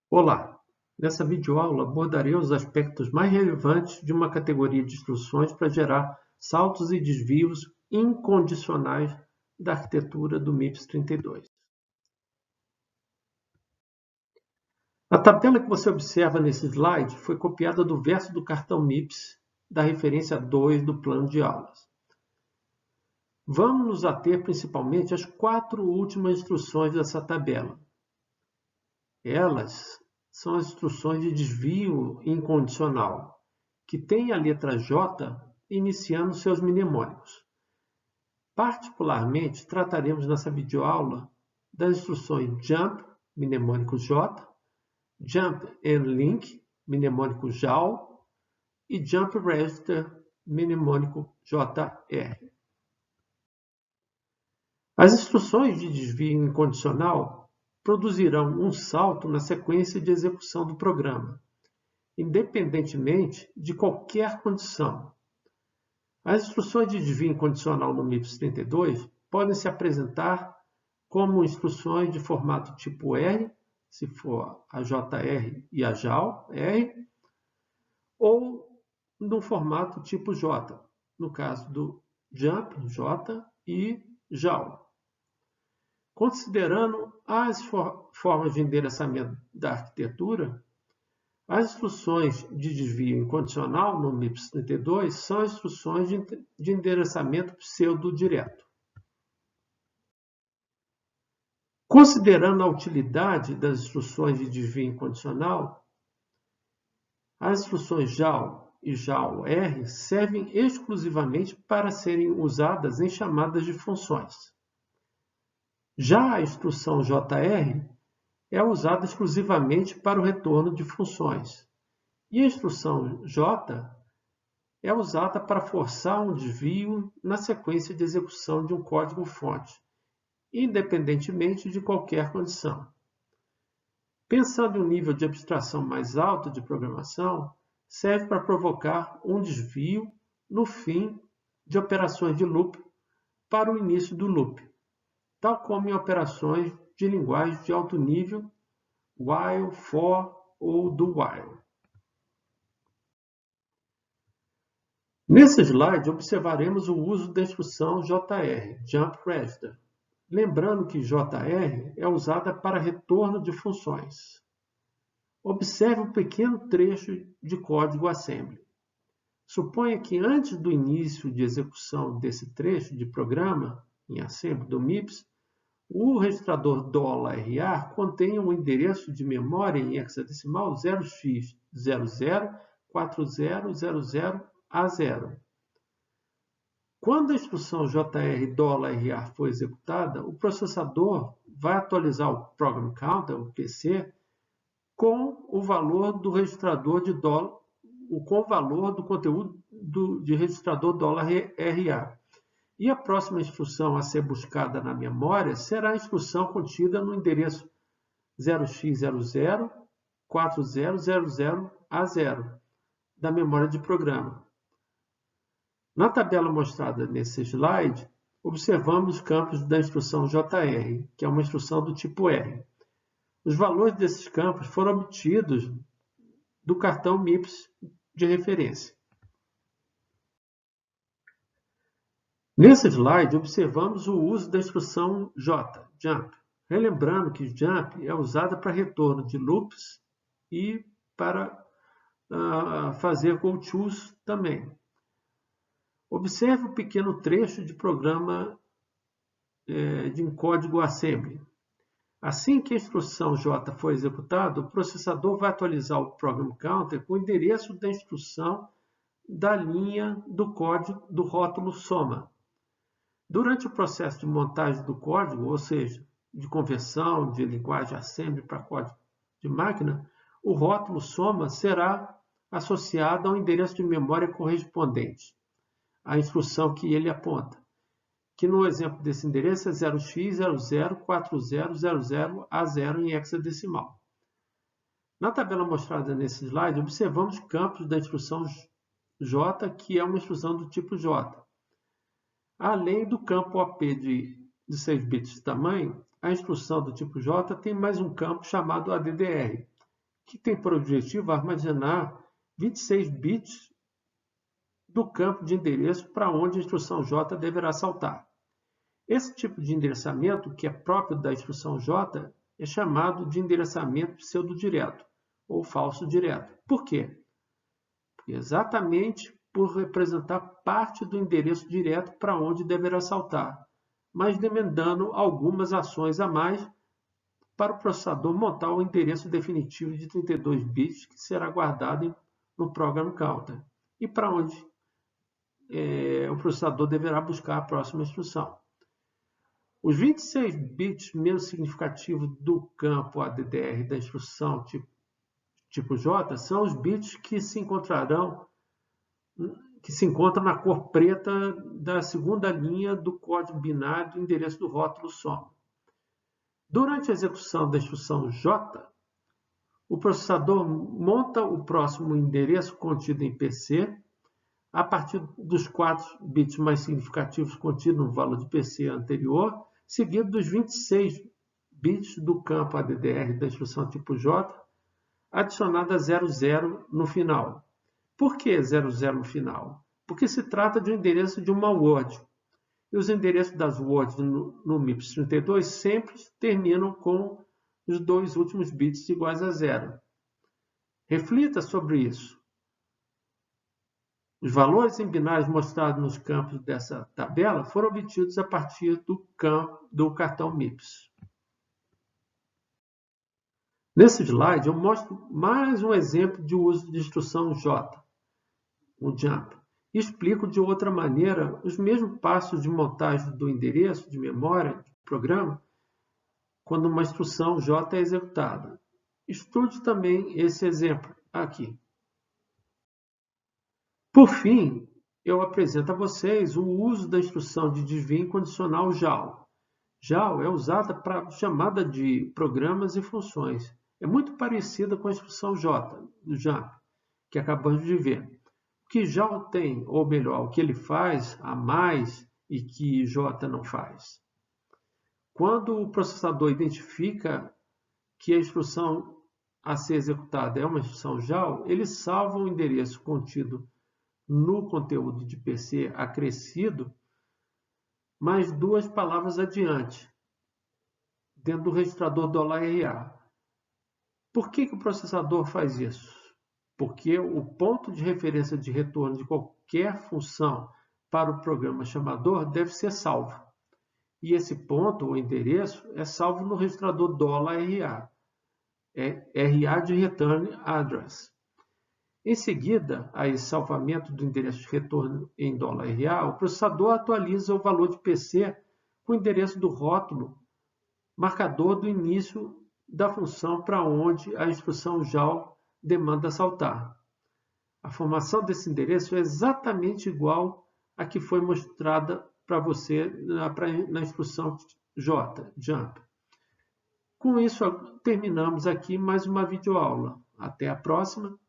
Olá! Nessa videoaula abordarei os aspectos mais relevantes de uma categoria de instruções para gerar saltos e desvios incondicionais da arquitetura do MIPS 32. A tabela que você observa nesse slide foi copiada do verso do cartão MIPS da referência 2 do plano de aulas. Vamos nos ater principalmente às 4 últimas instruções dessa tabela. Elas são as instruções de desvio incondicional, que tem a letra J iniciando seus mnemônicos. Particularmente, trataremos nessa videoaula das instruções Jump, mnemônico J, Jump and Link, mnemônico JAL, e Jump Register, mnemônico JR. As instruções de desvio incondicional produzirão um salto na sequência de execução do programa, independentemente de qualquer condição. As instruções de desvio incondicional no MIPS 32 podem se apresentar como instruções de formato tipo R, se for a JR e a JAL, R, ou no formato tipo J, no caso do Jump, J, e JAL. Considerando as formas de endereçamento da arquitetura, as instruções de desvio incondicional no MIPS 32 são instruções de endereçamento pseudo-direto. Considerando a utilidade das instruções de desvio incondicional, as instruções JAL e JAL-R servem exclusivamente para serem usadas em chamadas de funções. Já a instrução JR é usada exclusivamente para o retorno de funções, e a instrução J é usada para forçar um desvio na sequência de execução de um código-fonte, independentemente de qualquer condição. Pensando em um nível de abstração mais alto de programação, serve para provocar um desvio no fim de operações de loop para o início do loop, tal como em operações de linguagem de alto nível, while, for ou do while. Nesse slide, observaremos o uso da instrução JR, Jump Register, lembrando que JR é usada para retorno de funções. Observe um pequeno trecho de código assembly. Suponha que antes do início de execução desse trecho de programa em assembly do MIPS, o registrador $RA contém um endereço de memória em hexadecimal 0x004000A0. Quando a instrução JR$RA for executada, o processador vai atualizar o Program Counter, o PC, com o valor do registrador de com o valor do conteúdo de registrador $RA. E a próxima instrução a ser buscada na memória será a instrução contida no endereço 0x004000A0 da memória de programa. Na tabela mostrada nesse slide, observamos os campos da instrução JR, que é uma instrução do tipo R. Os valores desses campos foram obtidos do cartão MIPS de referência. Nesse slide, observamos o uso da instrução J, Jump, relembrando que Jump é usada para retorno de loops e para fazer goToS também. Observe o pequeno trecho de programa de um código assembly. Assim que a instrução J for executada, o processador vai atualizar o Program Counter com o endereço da instrução da linha do código do rótulo soma. Durante o processo de montagem do código, ou seja, de conversão de linguagem assembly para código de máquina, o rótulo soma será associado ao endereço de memória correspondente, à instrução que ele aponta, que no exemplo desse endereço é 0x004000A0 em hexadecimal. Na tabela mostrada nesse slide, observamos campos da instrução J, que é uma instrução do tipo J. Além do campo OP de 6 bits de tamanho, a instrução do tipo J tem mais um campo chamado ADDR, que tem por objetivo armazenar 26 bits do campo de endereço para onde a instrução J deverá saltar. Esse tipo de endereçamento, que é próprio da instrução J, é chamado de endereçamento pseudodireto ou falso direto. Por quê? Exatamente por representar parte do endereço direto para onde deverá saltar, mas demandando algumas ações a mais para o processador montar o endereço definitivo de 32 bits que será guardado no Program Counter e para onde o processador deverá buscar a próxima instrução. Os 26 bits menos significativos do campo ADDR da instrução tipo J são os bits que se encontram na cor preta da segunda linha do código binário do endereço do rótulo soma. Durante a execução da instrução J, o processador monta o próximo endereço contido em PC a partir dos 4 bits mais significativos contidos no valor de PC anterior, seguido dos 26 bits do campo ADDR da instrução tipo J, adicionada a 00 no final. Por que 00 no final? Porque se trata de um endereço de uma word. E os endereços das words no MIPS 32 sempre terminam com os 2 últimos bits iguais a 0. Reflita sobre isso. Os valores em binários mostrados nos campos dessa tabela foram obtidos a partir do cartão MIPS. Nesse slide, eu mostro mais um exemplo de uso de instrução J, o jump, e explico de outra maneira os mesmos passos de montagem do endereço de memória do programa quando uma instrução J é executada. Estude também esse exemplo aqui. Por fim, eu apresento a vocês o uso da instrução de desvio condicional JAL. JAL é usada para chamada de programas e funções. É muito parecida com a instrução J, do jump, que acabamos de ver. O que JAL tem, ou melhor, o que ele faz a mais e que J não faz. Quando o processador identifica que a instrução a ser executada é uma instrução JAL, ele salva o endereço contido no conteúdo de PC acrescido, mais 2 palavras adiante, dentro do registrador $RA. Por que o processador faz isso? Porque o ponto de referência de retorno de qualquer função para o programa chamador deve ser salvo. E esse ponto, ou endereço, é salvo no registrador $RA. RA de Return Address. Em seguida, a esse salvamento do endereço de retorno em $RA, o processador atualiza o valor de PC com o endereço do rótulo, marcador do início da função para onde a instrução JAL demanda saltar. A formação desse endereço é exatamente igual à que foi mostrada para você na instrução J, jump. Com isso, terminamos aqui mais uma videoaula. Até a próxima!